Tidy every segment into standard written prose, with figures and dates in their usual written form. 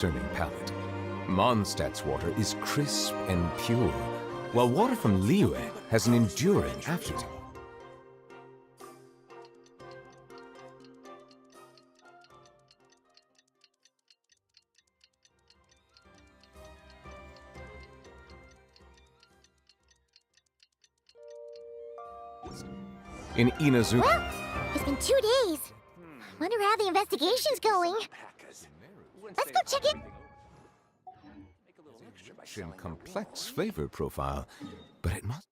Turning palate. Mondstadt's water is crisp and pure, while water from Liyue has an enduring aftertaste. In Inazu... Well, it's been 2 days. Wonder how the investigation's going. Let's go check it. Complex flavor profile, but it must...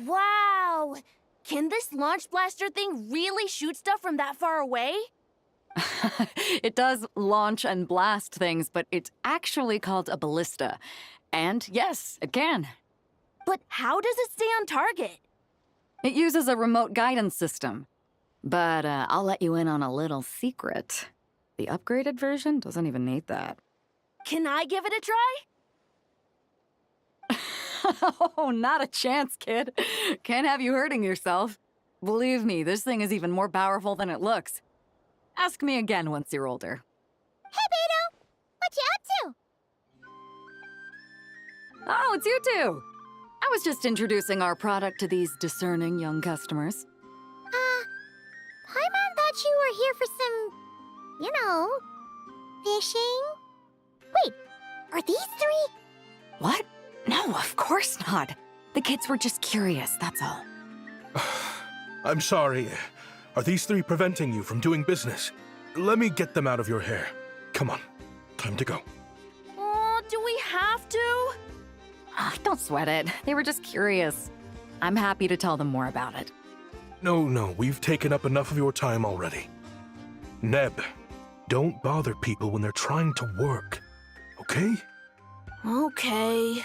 Wow! Can this launch blaster thing really shoot stuff from that far away? It does launch and blast things, but it's actually called a ballista. And yes, it can. But how does it stay on target? It uses a remote guidance system. But I'll let you in on a little secret. The upgraded version doesn't even need that. Can I give it a try? Oh, not a chance, kid. Can't have you hurting yourself. Believe me, this thing is even more powerful than it looks. Ask me again once you're older. Hey, Beidou! What you up to? Oh, it's you two! I was just introducing our product to these discerning young customers. Paimon thought you were here for some, you know, fishing? Wait, are these 3? What? No, of course not. The kids were just curious, that's all. I'm sorry. Are these 3 preventing you from doing business? Let me get them out of your hair. Come on, time to go. Oh, do we have to? Don't sweat it. They were just curious. I'm happy to tell them more about it. No, we've taken up enough of your time already. Neb, don't bother people when they're trying to work, okay? Okay.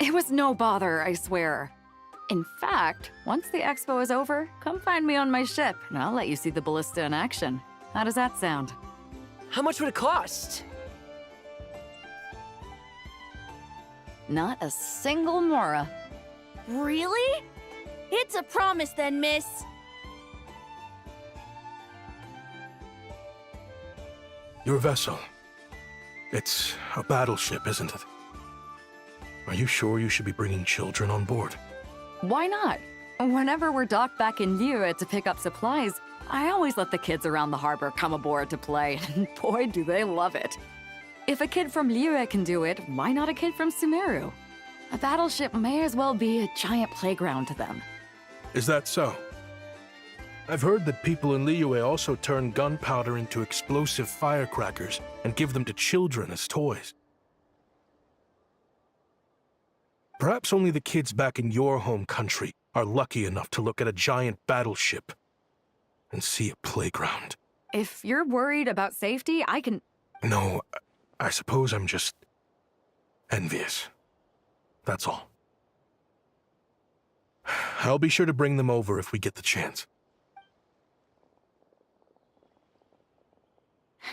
It was no bother, I swear. In fact, once the expo is over, come find me on my ship, and I'll let you see the ballista in action. How does that sound? How much would it cost? Not a single mora. Really? It's a promise then, miss. Your vessel. It's a battleship, isn't it? Are you sure you should be bringing children on board? Why not? Whenever we're docked back in Liyue to pick up supplies, I always let the kids around the harbor come aboard to play, and boy, do they love it. If a kid from Liyue can do it, why not a kid from Sumeru? A battleship may as well be a giant playground to them. Is that so? I've heard that people in Liyue also turn gunpowder into explosive firecrackers and give them to children as toys. Perhaps only the kids back in your home country are lucky enough to look at a giant battleship and see a playground. If you're worried about safety, I can... No, I suppose I'm just envious. That's all. I'll be sure to bring them over if we get the chance.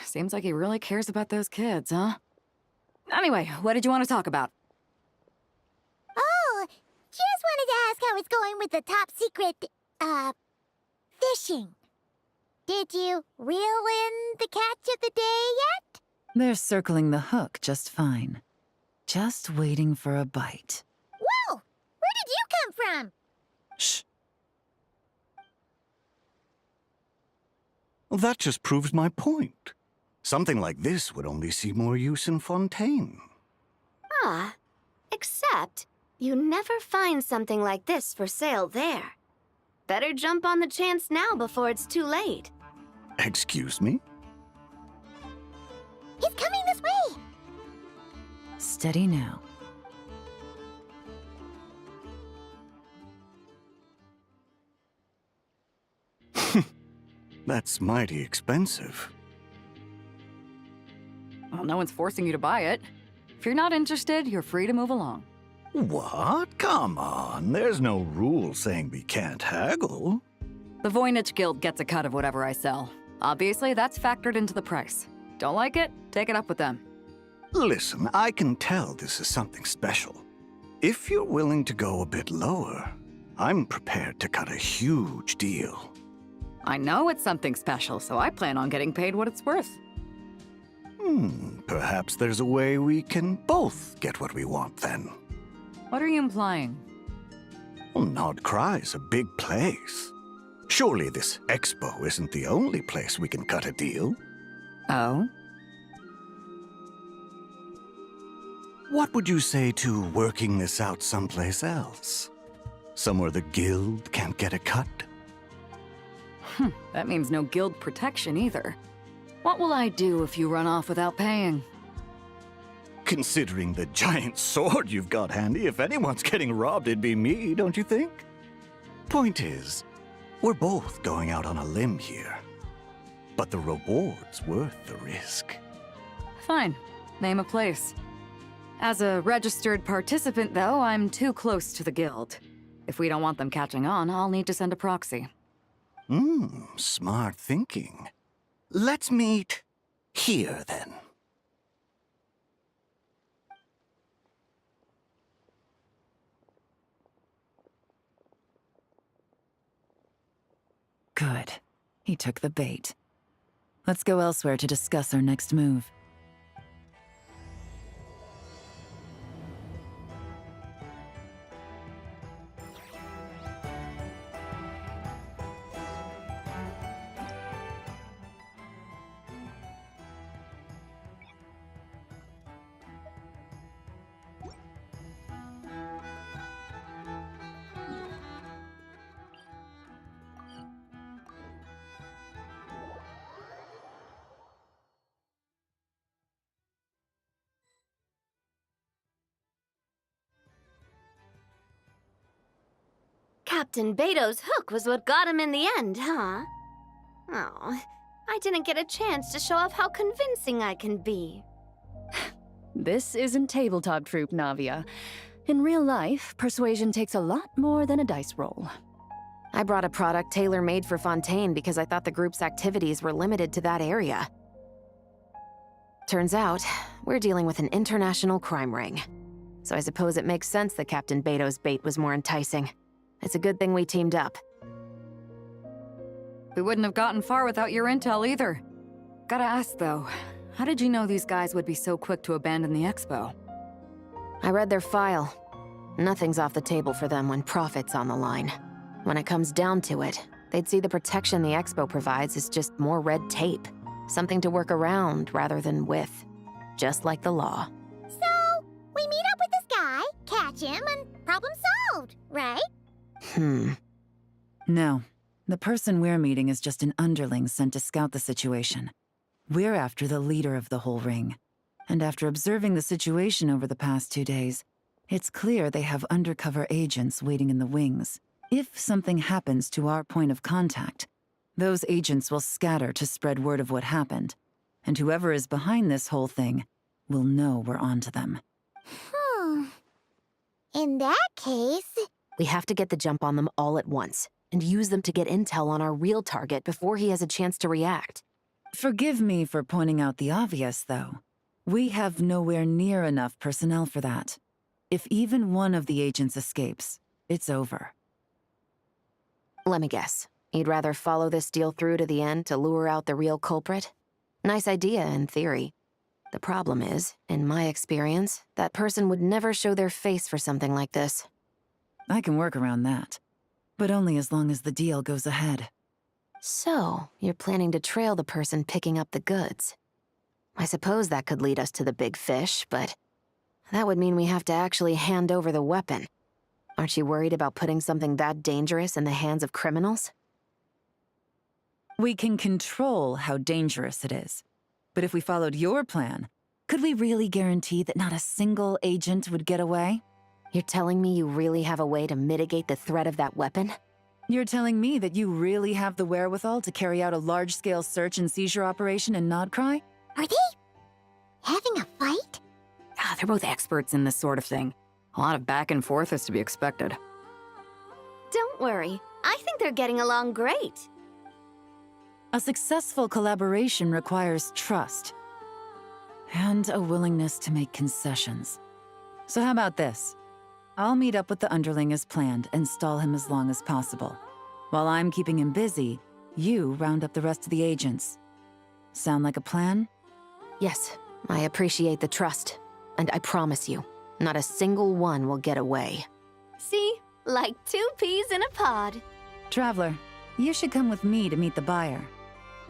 Seems like he really cares about those kids, huh? Anyway, what did you want to talk about? Oh, just wanted to ask how it's going with the top secret, fishing. Did you reel in the catch of the day yet? They're circling the hook just fine. Just waiting for a bite. Whoa! Where did you come from? Shh. Well, that just proves my point. Something like this would only see more use in Fontaine. Ah, except you never find something like this for sale there. Better jump on the chance now before it's too late. Excuse me? He's coming this way! Steady now. That's mighty expensive. Well, no one's forcing you to buy it. If you're not interested, you're free to move along. What? Come on, there's no rule saying we can't haggle. The Voynich Guild gets a cut of whatever I sell. Obviously, that's factored into the price. Don't like it? Take it up with them. Listen, I can tell this is something special. If you're willing to go a bit lower, I'm prepared to cut a huge deal. I know it's something special, so I plan on getting paid what it's worth. Perhaps there's a way we can both get what we want then. What are you implying? Well, Nod Cry's a big place. Surely this expo isn't the only place we can cut a deal. Oh? What would you say to working this out someplace else? Somewhere the guild can't get a cut? That means no guild protection either. What will I do if you run off without paying? Considering the giant sword you've got handy, if anyone's getting robbed, it'd be me, don't you think? Point is, we're both going out on a limb here. But the reward's worth the risk. Fine. Name a place. As a registered participant, though, I'm too close to the guild. If we don't want them catching on, I'll need to send a proxy. Smart thinking. Let's meet here, then. Good. He took the bait. Let's go elsewhere to discuss our next move. Captain Beidou's hook was what got him in the end, huh? Oh, I didn't get a chance to show off how convincing I can be. This isn't tabletop troop, Navia. In real life, persuasion takes a lot more than a dice roll. I brought a product tailor-made for Fontaine because I thought the group's activities were limited to that area. Turns out, we're dealing with an international crime ring. So I suppose it makes sense that Captain Beidou's bait was more enticing. It's a good thing we teamed up. We wouldn't have gotten far without your intel either. Gotta ask though, how did you know these guys would be so quick to abandon the expo? I read their file. Nothing's off the table for them when profit's on the line. When it comes down to it, they'd see the protection the expo provides as just more red tape. Something to work around rather than with. Just like the law. So, we meet up with this guy, catch him, and problem solved, right? No. The person we're meeting is just an underling sent to scout the situation. We're after the leader of the whole ring. And after observing the situation over the past 2 days, it's clear they have undercover agents waiting in the wings. If something happens to our point of contact, those agents will scatter to spread word of what happened. And whoever is behind this whole thing will know we're onto them. In that case... We have to get the jump on them all at once, and use them to get intel on our real target before he has a chance to react. Forgive me for pointing out the obvious, though. We have nowhere near enough personnel for that. If even one of the agents escapes, it's over. Let me guess. You'd rather follow this deal through to the end to lure out the real culprit? Nice idea, in theory. The problem is, in my experience, that person would never show their face for something like this. I can work around that. But only as long as the deal goes ahead. So, you're planning to trail the person picking up the goods. I suppose that could lead us to the big fish, but that would mean we have to actually hand over the weapon. Aren't you worried about putting something that dangerous in the hands of criminals? We can control how dangerous it is. But if we followed your plan, could we really guarantee that not a single agent would get away? You're telling me you really have a way to mitigate the threat of that weapon? You're telling me that you really have the wherewithal to carry out a large-scale search and seizure operation in Nodcry? Are they having a fight? They're both experts in this sort of thing. A lot of back and forth is to be expected. Don't worry. I think they're getting along great. A successful collaboration requires trust and a willingness to make concessions. So how about this? I'll meet up with the underling as planned and stall him as long as possible. While I'm keeping him busy, you round up the rest of the agents. Sound like a plan? Yes, I appreciate the trust. And I promise you, not a single one will get away. See? Like 2 peas in a pod. Traveler, you should come with me to meet the buyer.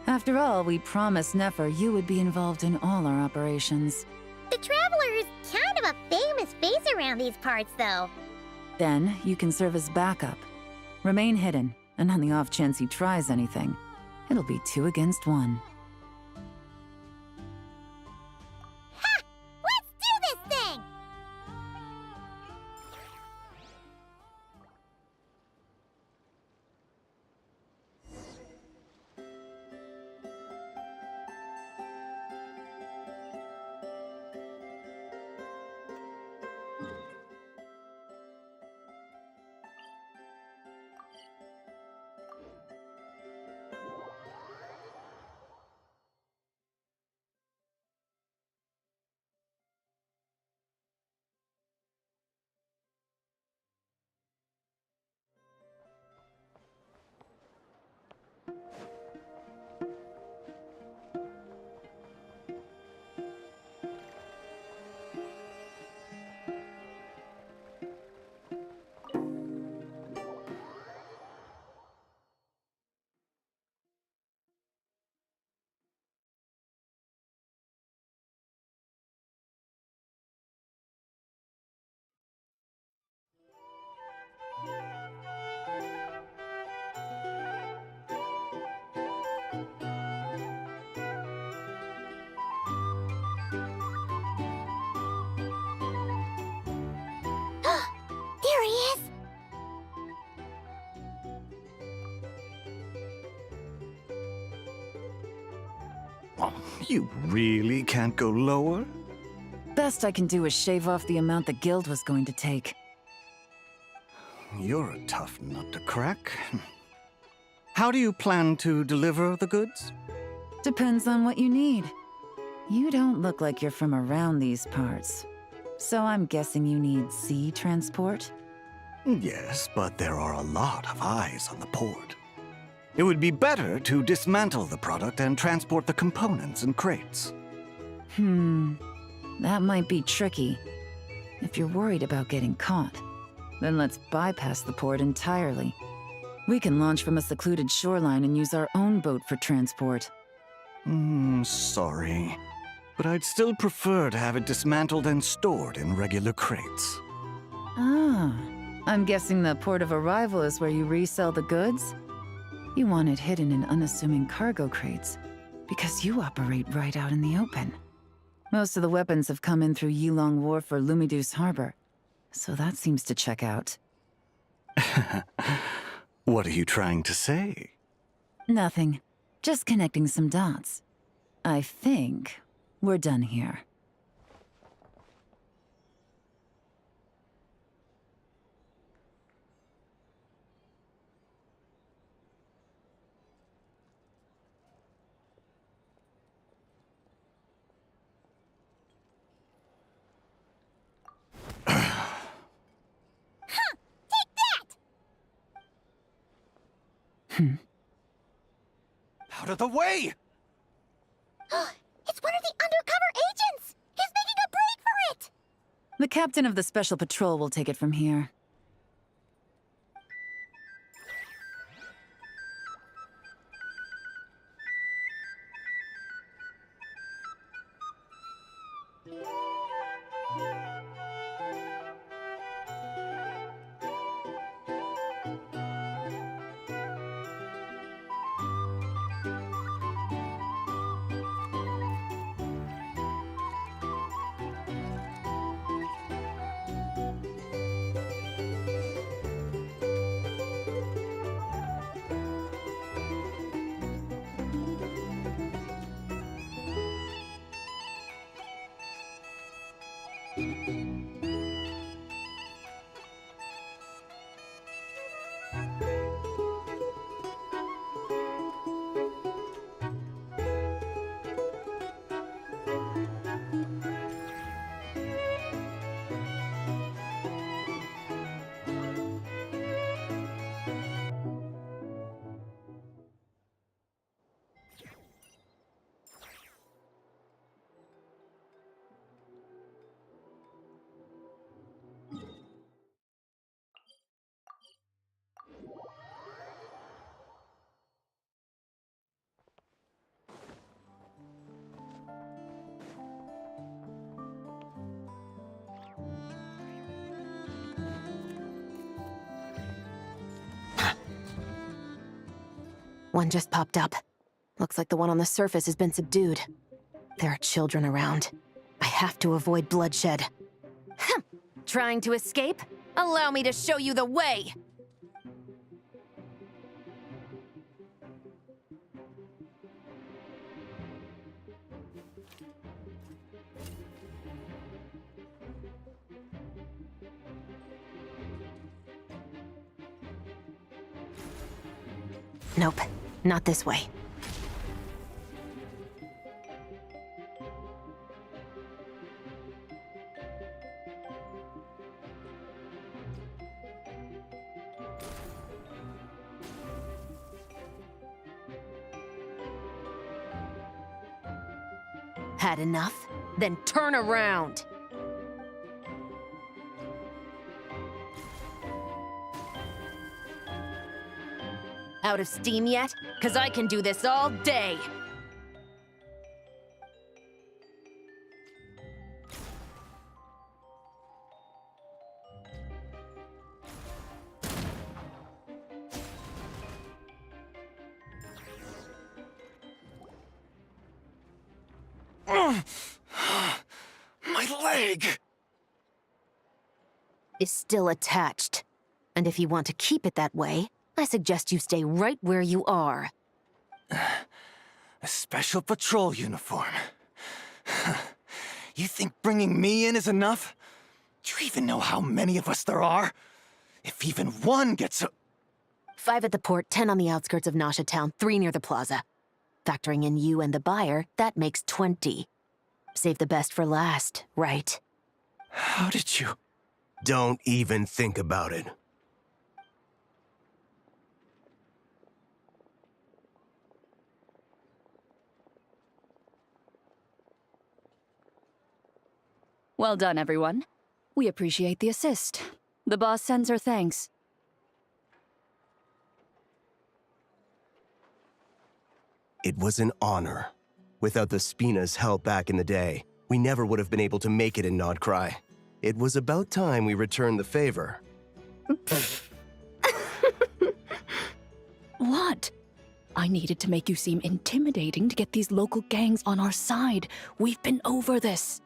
After all, we promised Nefer you would be involved in all our operations. The Traveler is kind of a famous face around these parts, though. Then, you can serve as backup. Remain hidden, and on the off chance he tries anything, it'll be 2 against 1. Ha! Let's do this thing! There he is! Oh, you really can't go lower? Best I can do is shave off the amount the guild was going to take. You're a tough nut to crack. How do you plan to deliver the goods? Depends on what you need. You don't look like you're from around these parts. So I'm guessing you need sea transport? Yes, but there are a lot of eyes on the port. It would be better to dismantle the product and transport the components in crates. That might be tricky. If you're worried about getting caught, then let's bypass the port entirely. We can launch from a secluded shoreline and use our own boat for transport. Sorry. But I'd still prefer to have it dismantled and stored in regular crates. Ah, I'm guessing the port of arrival is where you resell the goods? You want it hidden in unassuming cargo crates, because you operate right out in the open. Most of the weapons have come in through Yilong Wharf or Lumiduce Harbor, so that seems to check out. What are you trying to say? Nothing. Just connecting some dots. I think we're done here. Out of the way! It's one of the undercover agents! He's making a break for it! The captain of the Special Patrol will take it from here. One just popped up. Looks like the one on the surface has been subdued. There are children around. I have to avoid bloodshed. Trying to escape? Allow me to show you the way! Nope, not this way. Had enough? Then turn around! Out of steam yet? 'Cause I can do this all day! My leg! Is still attached. And if you want to keep it that way, I suggest you stay right where you are. A special patrol uniform. You think bringing me in is enough? Do you even know how many of us there are? If even one gets a... 5 at the port, 10 on the outskirts of Nasha Town, 3 near the plaza. Factoring in you and the buyer, that makes 20. Save the best for last, right? How did you... Don't even think about it. Well done, everyone. We appreciate the assist. The boss sends her thanks. It was an honor. Without the Spina's help back in the day, we never would have been able to make it in Nodcry. It was about time we returned the favor. What? I needed to make you seem intimidating to get these local gangs on our side. We've been over this.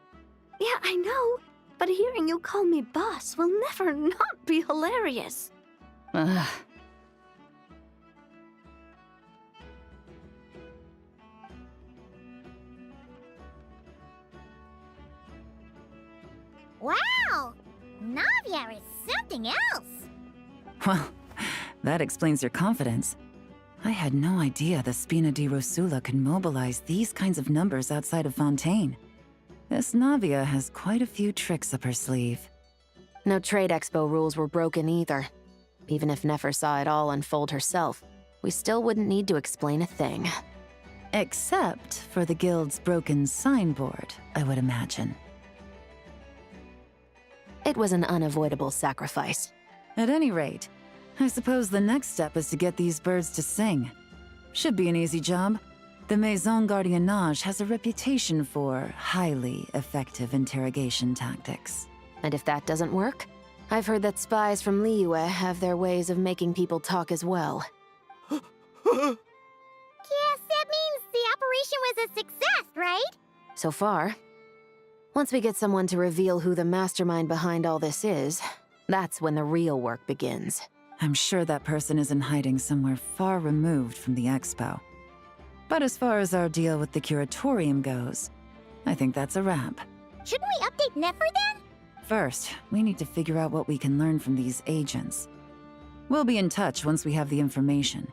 Yeah, I know. But hearing you call me boss will never not be hilarious. Ugh. Wow! Navia is something else! Well, that explains your confidence. I had no idea the Spina di Rosula could mobilize these kinds of numbers outside of Fontaine. This Navia has quite a few tricks up her sleeve. No trade expo rules were broken either. Even if Nefer saw it all unfold herself, we still wouldn't need to explain a thing. Except for the guild's broken signboard, I would imagine. It was an unavoidable sacrifice. At any rate, I suppose the next step is to get these birds to sing. Should be an easy job. The Maison Gardiennage has a reputation for highly effective interrogation tactics. And if that doesn't work, I've heard that spies from Liyue have their ways of making people talk as well. Guess that means the operation was a success, right? So far. Once we get someone to reveal who the mastermind behind all this is, that's when the real work begins. I'm sure that person is in hiding somewhere far removed from the expo. But as far as our deal with the curatorium goes, I think that's a wrap. Shouldn't we update Nefer then? First, we need to figure out what we can learn from these agents. We'll be in touch once we have the information.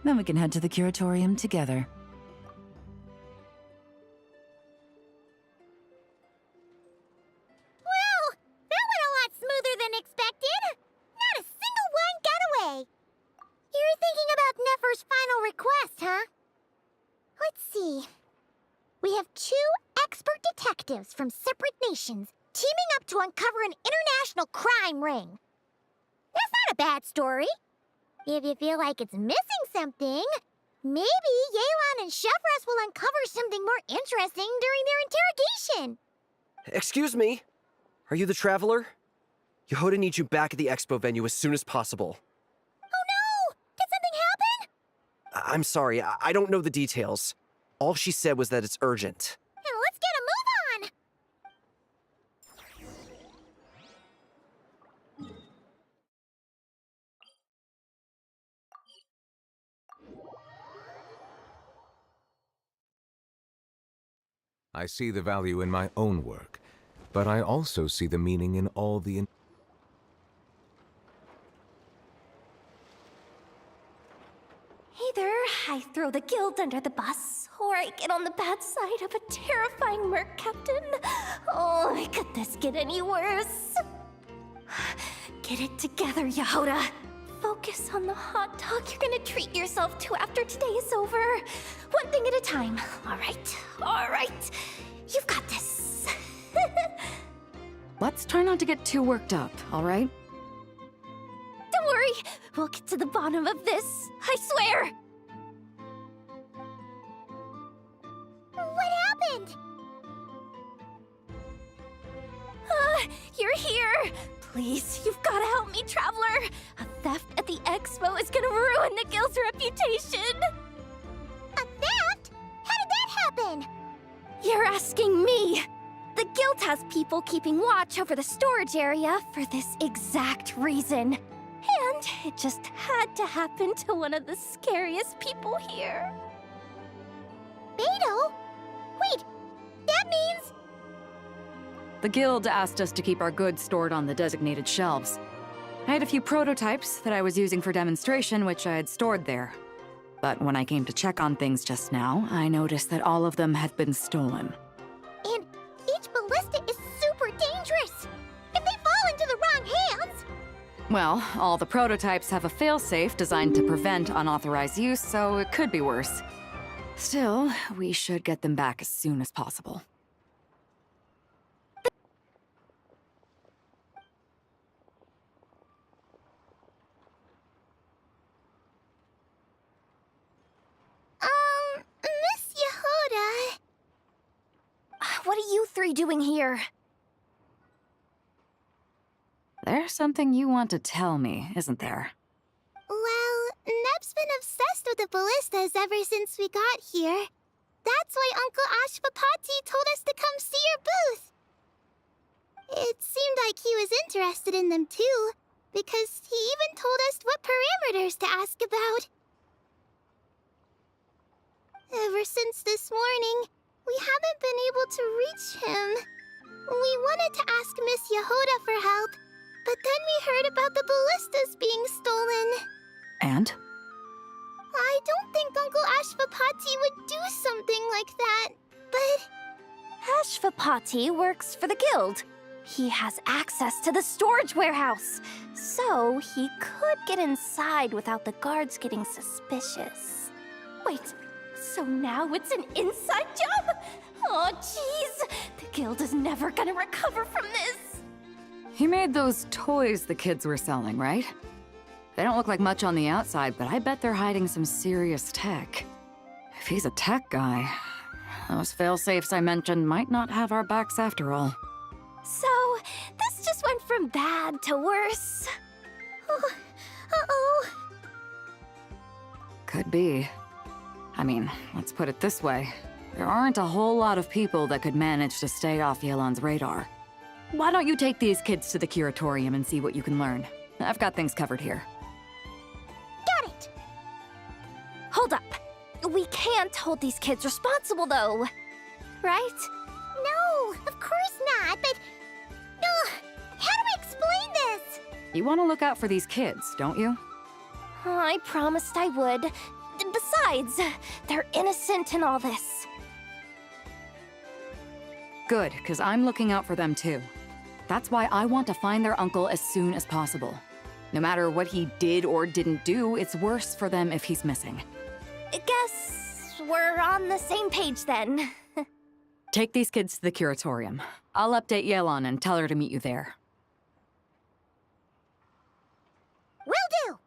Then we can head to the curatorium together. Well, that went a lot smoother than expected. Not a single one got away. You're thinking about Nefer's final request, huh? Let's see. We have 2 expert detectives from separate nations teaming up to uncover an international crime ring. That's not a bad story. If you feel like it's missing something, maybe Yelan and Chevres will uncover something more interesting during their interrogation. Excuse me? Are you the traveler? Jahoda needs you back at the expo venue as soon as possible. Oh no! Did something happen? I'm sorry, I don't know the details. All she said was that it's urgent. Now let's get a move on! I see the value in my own work, but I also see the meaning in all the... Either I throw the guild under the bus, or I get on the bad side of a terrifying merc captain. Oh, could this get any worse? Get it together, Jahoda. Focus on the hot dog you're gonna treat yourself to after today is over. One thing at a time. All right. You've got this. Let's try not to get too worked up, all right? Don't worry, we'll get to the bottom of this. I swear. What happened? You're here. Please, you've got to help me, Traveler. A theft at the expo is gonna ruin the guild's reputation. A theft? How did that happen? You're asking me. The guild has people keeping watch over the storage area for this exact reason. And it just had to happen to one of the scariest people here. Beidou? Wait, that means... The guild asked us to keep our goods stored on the designated shelves. I had a few prototypes that I was using for demonstration, which I had stored there. But when I came to check on things just now, I noticed that all of them had been stolen. And each ballista is super dangerous! If they fall into the wrong hands... Well, all the prototypes have a failsafe designed to prevent unauthorized use, so it could be worse. Still, we should get them back as soon as possible. Miss Jahoda... What are you three doing here? There's something you want to tell me, isn't there? Well, Nep's been obsessed with the ballistas ever since we got here. That's why Uncle Ashvapati told us to come see your booth. It seemed like he was interested in them too, because he even told us what parameters to ask about. Ever since this morning, we haven't been able to reach him. We wanted to ask Miss Jahoda for help, but then we heard about the ballistas being stolen. And? I don't think Uncle Ashvapati would do something like that, but... Ashvapati works for the guild. He has access to the storage warehouse, so he could get inside without the guards getting suspicious. Wait, so now it's an inside job? Oh, jeez. The guild is never gonna recover from this. He made those toys the kids were selling, right? They don't look like much on the outside, but I bet they're hiding some serious tech. If he's a tech guy, those failsafes I mentioned might not have our backs after all. So, this just went from bad to worse. Uh-oh. Could be. I mean, let's put it this way. There aren't a whole lot of people that could manage to stay off Yelan's radar. Why don't you take these kids to the curatorium and see what you can learn? I've got things covered here. Got it! Hold up. We can't hold these kids responsible, though. Right? No, of course not, but... how do we explain this? You want to look out for these kids, don't you? I promised I would. Besides, they're innocent in all this. Good, because I'm looking out for them too. That's why I want to find their uncle as soon as possible. No matter what he did or didn't do, it's worse for them if he's missing. Guess we're on the same page then. Take these kids to the curatorium. I'll update Yelan and tell her to meet you there. Will do!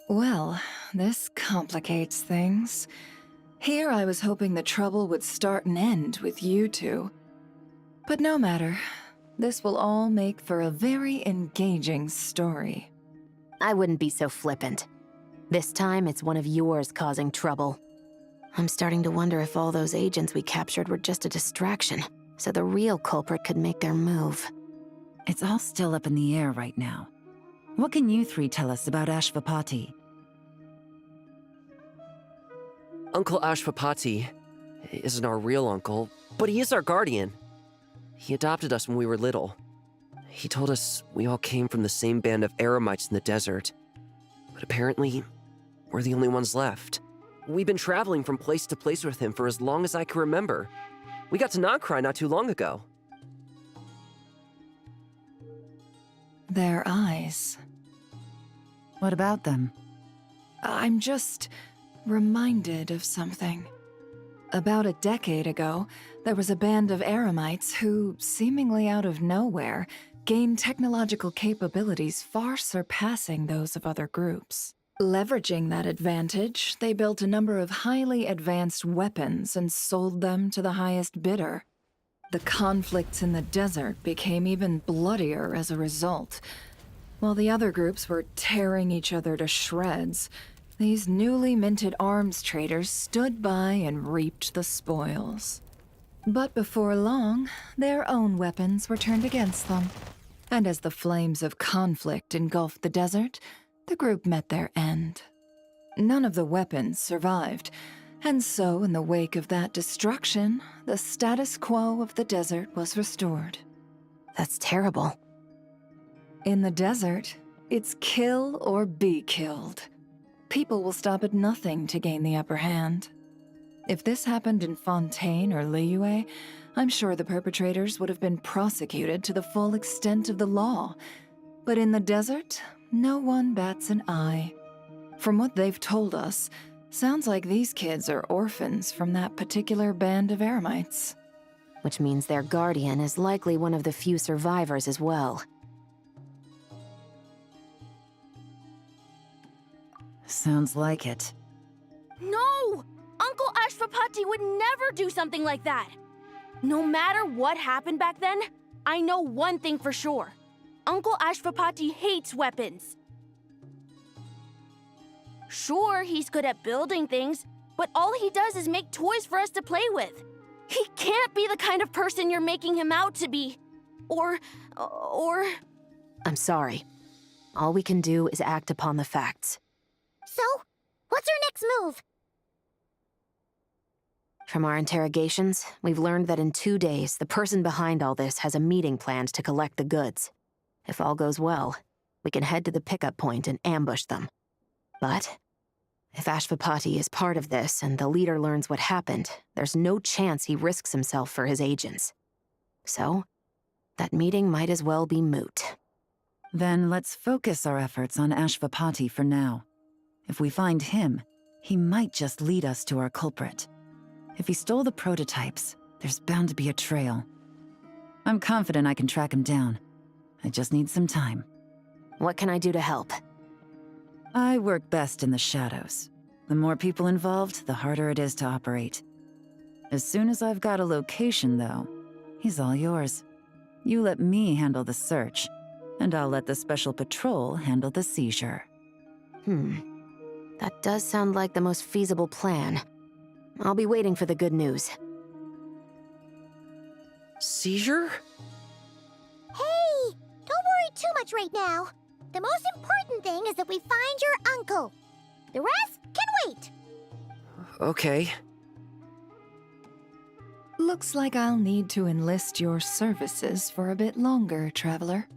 Well, this complicates things. Here I was hoping the trouble would start and end with you two. But no matter. This will all make for a very engaging story. I wouldn't be so flippant. This time, it's one of yours causing trouble. I'm starting to wonder if all those agents we captured were just a distraction, so the real culprit could make their move. It's all still up in the air right now. What can you three tell us about Ashvapati? Uncle Ashvapati isn't our real uncle, but he is our guardian. He adopted us when we were little. He told us we all came from the same band of eremites in the desert. But apparently, we're the only ones left. We've been traveling from place to place with him for as long as I can remember. We got to Nagcry not too long ago. Their eyes. What about them? I'm just reminded of something. About a decade ago, there was a band of eremites who, seemingly out of nowhere, gained technological capabilities far surpassing those of other groups. Leveraging that advantage, they built a number of highly advanced weapons and sold them to the highest bidder. The conflicts in the desert became even bloodier as a result. While the other groups were tearing each other to shreds, these newly minted arms traders stood by and reaped the spoils. But before long, their own weapons were turned against them. And as the flames of conflict engulfed the desert, the group met their end. None of the weapons survived, and so in the wake of that destruction, the status quo of the desert was restored. That's terrible. In the desert, it's kill or be killed. People will stop at nothing to gain the upper hand. If this happened in Fontaine or Liyue, I'm sure the perpetrators would have been prosecuted to the full extent of the law. But in the desert, no one bats an eye. From what they've told us, sounds like these kids are orphans from that particular band of eremites. Which means their guardian is likely one of the few survivors as well. Sounds like it. No! Uncle Ashvapati would never do something like that! No matter what happened back then, I know one thing for sure. Uncle Ashvapati hates weapons. Sure, he's good at building things, but all he does is make toys for us to play with. He can't be the kind of person you're making him out to be. Or... I'm sorry. All we can do is act upon the facts. So, what's our next move? From our interrogations, we've learned that in 2 days, the person behind all this has a meeting planned to collect the goods. If all goes well, we can head to the pickup point and ambush them. But if Ashvapati is part of this and the leader learns what happened, there's no chance he risks himself for his agents. So, that meeting might as well be moot. Then let's focus our efforts on Ashvapati for now. If we find him, he might just lead us to our culprit. If he stole the prototypes, there's bound to be a trail. I'm confident I can track him down. I just need some time. What can I do to help? I work best in the shadows. The more people involved, the harder it is to operate. As soon as I've got a location, though, he's all yours. You let me handle the search, and I'll let the special patrol handle the seizure. That does sound like the most feasible plan. I'll be waiting for the good news. Seizure? Hey! Don't worry too much right now. The most important thing is that we find your uncle. The rest can wait. Okay. Looks like I'll need to enlist your services for a bit longer, Traveler.